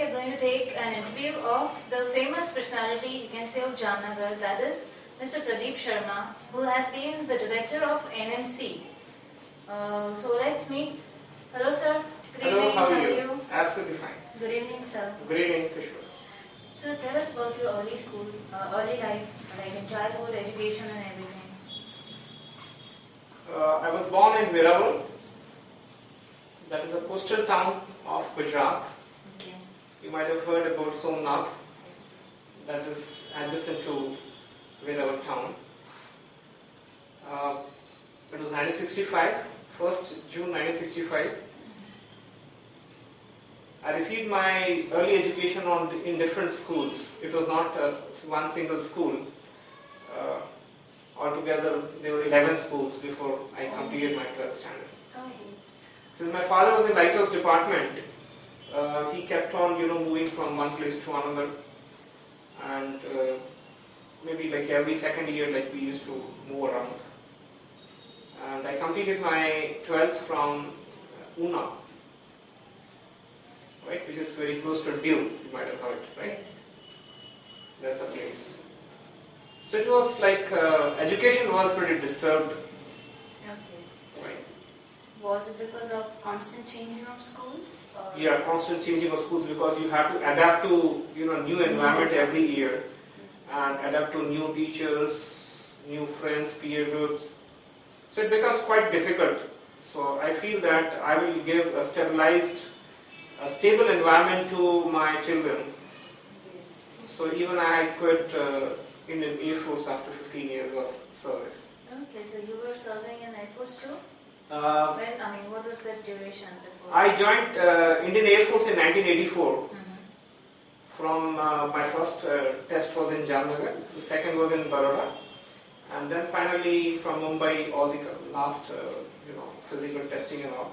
are going to take an interview of the famous personality, you can say, of Jamnagar, that is Mr. Pradeep Sharma, who has been the director of NMC. So let's meet. Hello sir. Good evening. Hello, how are you? Absolutely fine. Good evening sir. Good evening, Khushboo. So tell us about your early school, early life, like in childhood, education and everything. I was born in Veerawal. That is a coastal town of Gujarat. Okay. You might have heard about Somnath. That is adjacent to Veerawal town. It was 1965, 1st June 1965. I received my early education in different schools. It was not one single school. Altogether, there were 11 schools before I completed my 12th standard. Since my father was in lighthouse department, he kept on, moving from one place to another, and maybe like every second year, like we used to move around. And I completed my 12th from Una, right, which is very close to Diu. You might have heard, right? Yes. That's a place. So it was like education was pretty disturbed. Okay. Right. Was it because of constant changing of schools? Or? Yeah, constant changing of schools, because you have to adapt to new environment every year, and adapt to new teachers, new friends, peer groups. So it becomes quite difficult. So I feel that I will give a stable environment to my children. Yes. So even I quit Indian Air Force after 15 years of service. Okay, so you were serving in Air Force too? What was that duration before? I joined Indian Air Force in 1984. From my first test was in Jamnagar, the second was in Baroda, and then finally from Mumbai, all the last physical testing and all.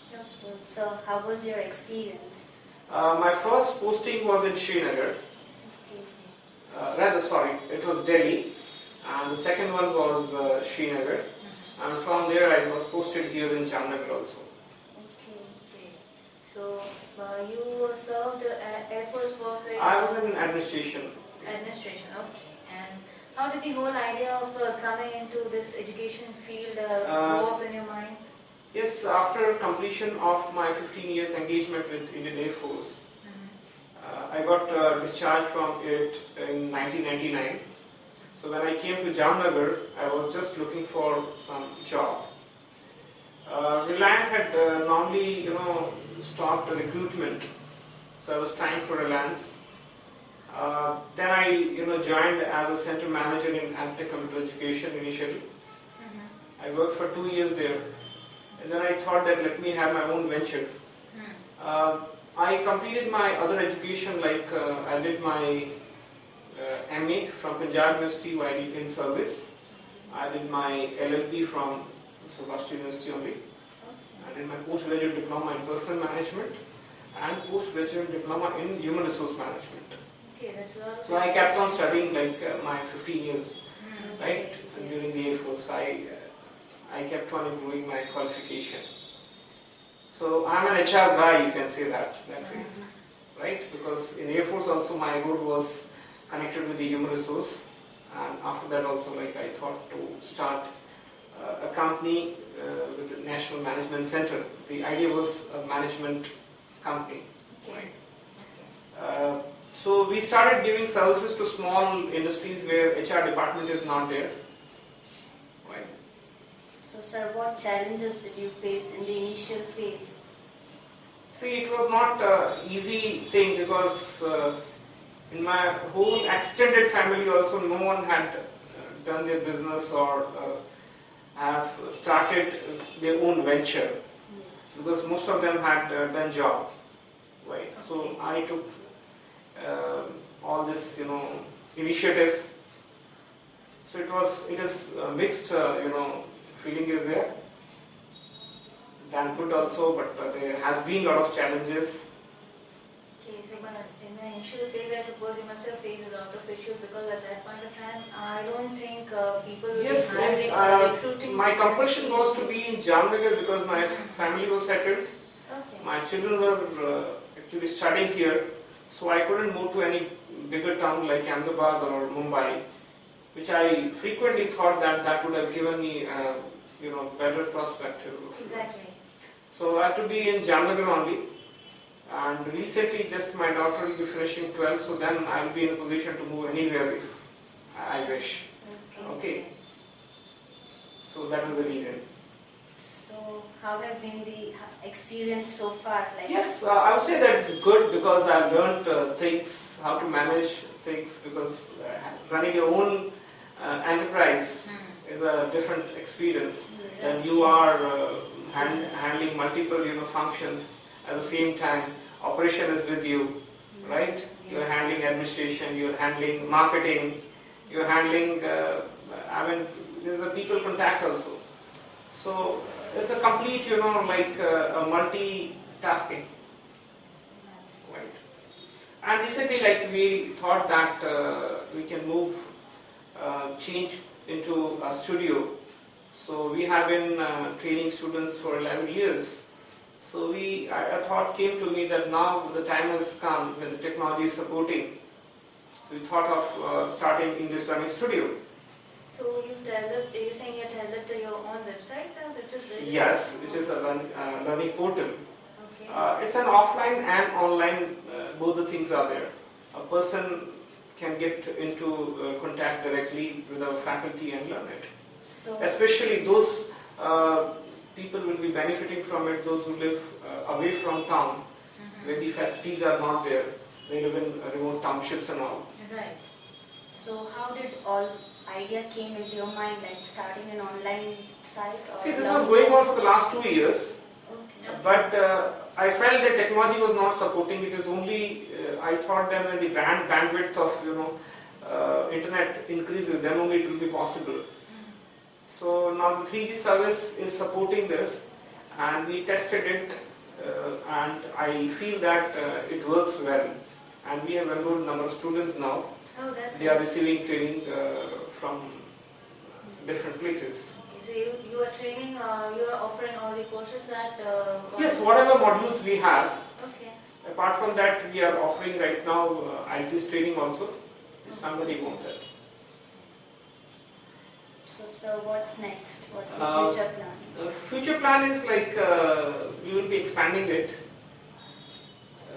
Okay. So how was your experience? My first posting was in Srinagar. It was Delhi, and the second one was Srinagar, and from there I was posted here in Jamnagar also. Okay. So you served Air Force Forces? I was in administration. Administration, okay. And how did the whole idea of coming into this education field grow up in your mind? Yes, after completion of my 15 years engagement with Indian Air Force, I got discharged from it in 1999. So when I came to Jamnagar, I was just looking for some job. Reliance had normally, stopped the recruitment, so I was trying for Reliance. Then I, joined as a center manager in Agtech Computer Education initially. I worked for 2 years there, and then I thought that let me have my own venture. I completed my other education, like I did my MA from Punjab University while in service. I did my LLB from Saurashtra University only. I did my postgraduate diploma in personal management and postgraduate diploma in human resource management. Okay, that's a lot of. So I kept on studying like my 15 years, right, during the Air Force. I kept on improving my qualification. So I'm an HR guy, you can say that way, right? Because in Air Force also my road was connected with the human resource, and after that also I thought to start a company with the National Management Center. The idea was a management company. Okay. Right? So we started giving services to small industries where HR department is not there. Right? So sir, what challenges did you face in the initial phase? See, it was not an easy thing, because in my whole extended family also no one had done their business or have started their own venture. Yes. Because most of them had done job. Right? Okay. So I took all this initiative. So it is mixed feeling is there. Damn good also, but there has been a lot of challenges. Okay, so in the initial phase, I suppose you must have faced a lot of issues, because at that point of time, I don't think people will Yes, be hiring and recruiting. my compulsion was to be in Jamnagar because my family was settled. Okay. My children were actually studying here, So I couldn't move to any bigger town like Ahmedabad or Mumbai, which I frequently thought that would have given me better perspective. Exactly. So I had to be in Jamnagar only. And recently just my daughter will be finishing 12th, so then I will be in a position to move anywhere if I wish. Okay. So that was the reason. So how have been the experience so far? Yes, I would say that's good because I've learned things, how to manage things, because running your own enterprise is a different experience. Then you are handling multiple functions at the same time. Operation is with you, right? Yes. You're handling administration, you're handling marketing, you're handling, there's a people contact also. So it's a complete, a multitasking, right? And recently, we thought that we can change into a studio. So we have been training students for 11 years. So a thought came to me that now the time has come when the technology is supporting. So we thought of starting English learning studio. So you're saying you developed your own website, which is really Yes, which is a learning portal. Okay. It's an offline and online, both the things are there. A person can get into contact directly with our faculty and learn it. So Especially those people will be benefiting from it, those who live away from town, where the facilities are not there. They live in remote townships and all. Right. So how did all idea came into your mind, starting an online site? Or See, this was going on for the last 2 years, Okay. but I felt that technology was not supporting. It is only, I thought that when the bandwidth of internet increases, then only it will be possible. So now the 3G service is supporting this, and we tested it, and I feel that it works well. And we have enrolled a number of students now. Oh, that's They are good. receiving training from different places. Okay, so you are training, you are offering all the courses that... Yes, whatever modules we have. Okay. Apart from that, we are offering right now IELTS training also, if somebody wants it. So sir, what's next? What's the Uh, future plan? The future plan is we will be expanding it.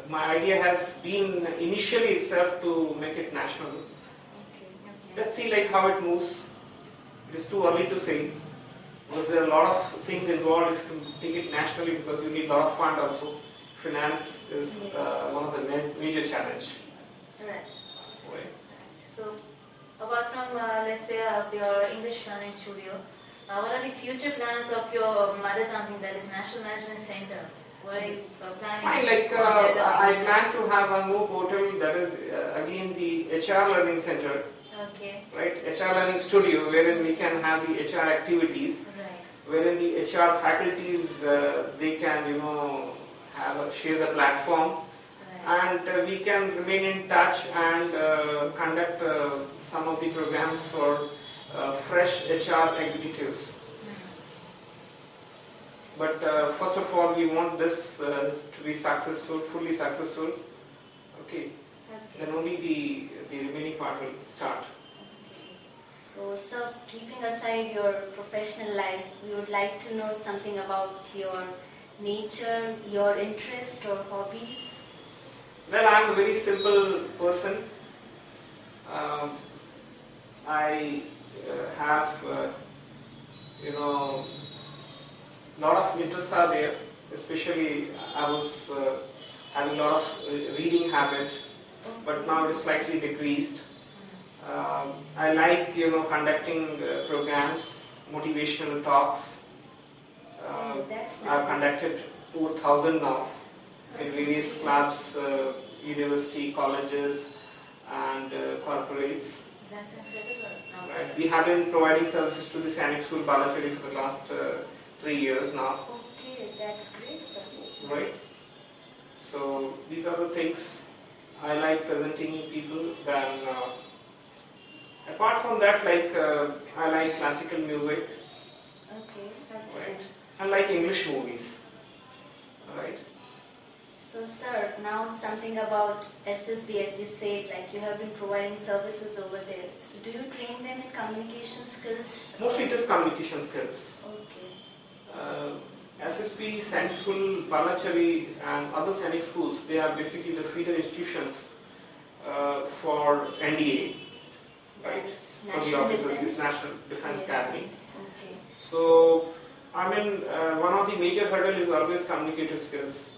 My idea has been initially itself to make it national. Okay. Let's see how it moves. It is too early to say because there are a lot of things involved if you take it nationally, because you need a lot of fund also. Finance is one of the major challenge. Right. Right. So, apart from, let's say, your English learning studio, what are the future plans of your mother company, that is National Management Center? What are you planning? Fine, I plan to have one more portal, that is again the HR Learning Center, Okay. right? HR Learning Studio, wherein we can have the HR activities, Right. wherein the HR faculties they can share the platform. Right. And we can remain in touch and conduct some of the programs for fresh HR executives. But first of all, we want this to be successful, fully successful. Okay. Then only the remaining part will start. So sir, keeping aside your professional life, we would like to know something about your nature, your interest or hobbies. Well, I'm a very simple person. I have, lot of interests are there. Especially, I was having a lot of reading habit, but now it's slightly decreased. I like, conducting programs, motivational talks. That's I've nice. conducted over 1,000 now in various clubs, university, colleges, and corporates. That's incredible. Right. We have been providing services to the Sainik School Balachari for the last 3 years now. Okay, that's great, sir. Right. So these are the things I like presenting people. Then apart from that, I like classical music. Okay. Right. I like English movies. Right. So sir, now something about SSB, as you said, like you have been providing services over there. So do you train them in communication skills? Mostly it is communication skills. Okay. SSP, Science School, Balachari and other Science schools, they are basically the feeder institutions for NDA, right? That's For the National officers, Defense? it's National Defense Yes. Academy. Okay. So, I mean, one of the major hurdle is always communicative skills.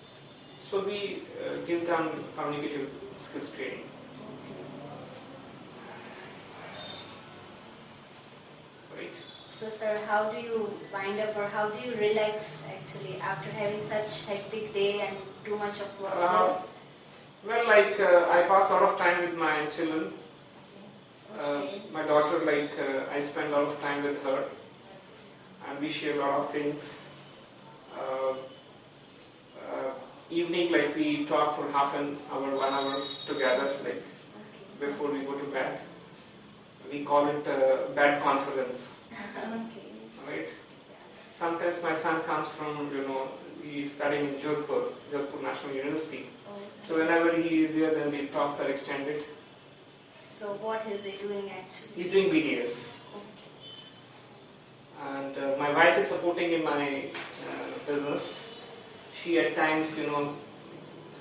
So we give them communicative skills training. Right? So sir, how do you wind up or how do you relax actually after having such hectic day and too much of work? Well, like I pass a lot of time with my children. Okay. My daughter, like I spend a lot of time with her, and we share a lot of things. Evening, like we talk for half an hour, 1 hour together, like before we go to bed. We call it bed conference. Okay. Right? Sometimes my son comes from, he's studying in Jodhpur National University. So whenever he is there, then the talks are extended. So what is he doing actually? He's doing BDS. Okay. And my wife is supporting in my business. She at times,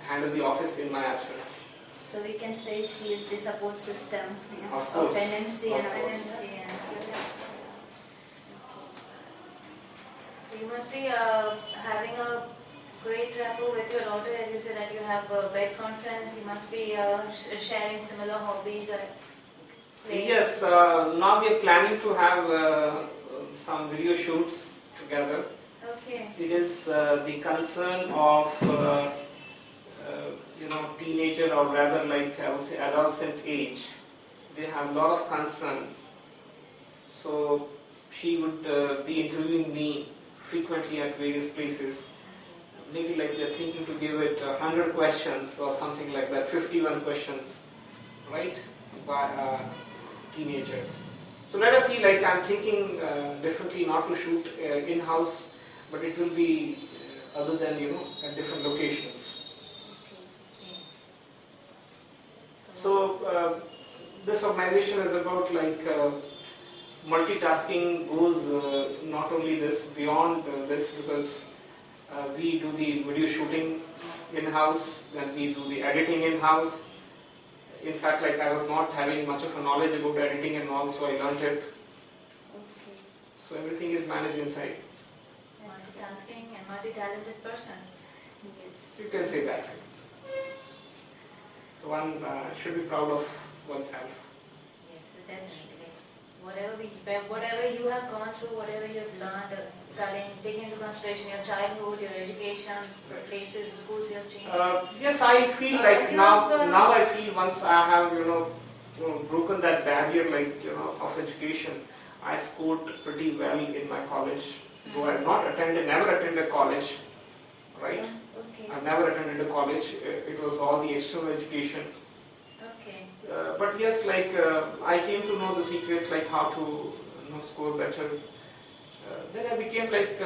handle the office in my absence. So we can say she is the support system Of course. NMC Of and course. NMC and so you must be having a great rapport with your daughter, as you said that you have a bed conference. You must be sharing similar hobbies. Playing. Yes, now we are planning to have some video shoots together. Okay. It is the concern of teenager, or rather like I would say adolescent age. They have a lot of concern. So she would be interviewing me frequently at various places. Maybe like they're thinking to give it 100 questions or something like that, 51 questions, right, by a teenager. So let us see, like I'm thinking differently, not to shoot in-house, but it will be other than, at different locations. Okay. So this organization is about like multitasking goes not only this, beyond this, because we do the video shooting in-house, then we do the editing in-house. In fact, like I was not having much of a knowledge about editing and all, so I learned it. Okay. So everything is managed inside. Multitasking and multi-talented person. Yes. You can say that. So one should be proud of oneself. Yes, definitely. Whatever you have gone through, whatever you have learned, taking into consideration your childhood, your education, the places, the schools you have changed. Yes, I feel like now I feel once I have broken that barrier of education, I scored pretty well in my college. Though I have never attended college, right? Okay. I've never attended a college. It was all the external education. Okay. But yes, like I came to know the secrets, like how to score better. Then I became like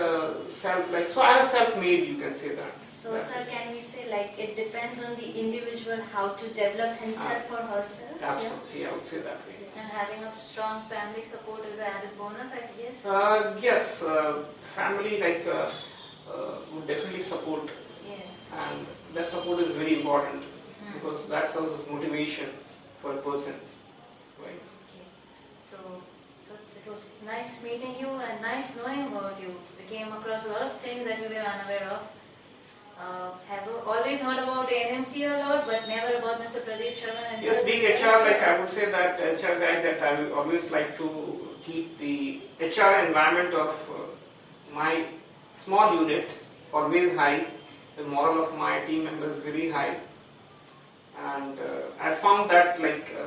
so I'm a self-made, you can say that. So sir, can we say like it depends on the individual how to develop himself or herself? Absolutely, I would say that way. And having a strong family support is an added bonus, I guess. Yes, family would definitely support, Yes. and that support is very important because that serves as motivation for a person, right? Okay. So it was nice meeting you and nice knowing about you. We came across a lot of things that we were unaware of. Have always heard about NMC a lot, but never about Mr. Pradeep Sharma himself. Yes, being HR, like I would say that HR guy, that I will always like to keep the HR environment of my small unit always high. The moral of my team members very high, and I found that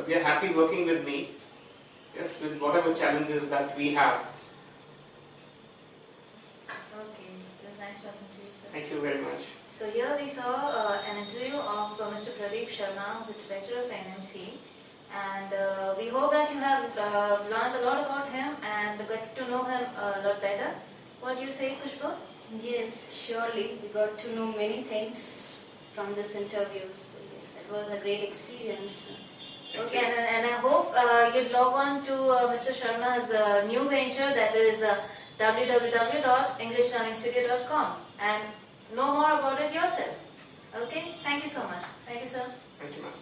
they are happy working with me. Yes, with whatever challenges that we have. Okay, it was nice talking to you, sir. Thank you very much. So here we saw an interview of Mr. Pradeep Sharma, who is the director of NMC, and we hope that you have learned a lot about him and got to know him a lot better. What do you say, Khushboo? Yes, surely we got to know many things. from this interview. So yes, it was a great experience. Okay, and I hope you'd log on to Mr. Sharma's new venture, that is www.englishlearningstudio.com, and know more about it yourself. Okay, thank you so much. Thank you, sir. Thank you, ma'am.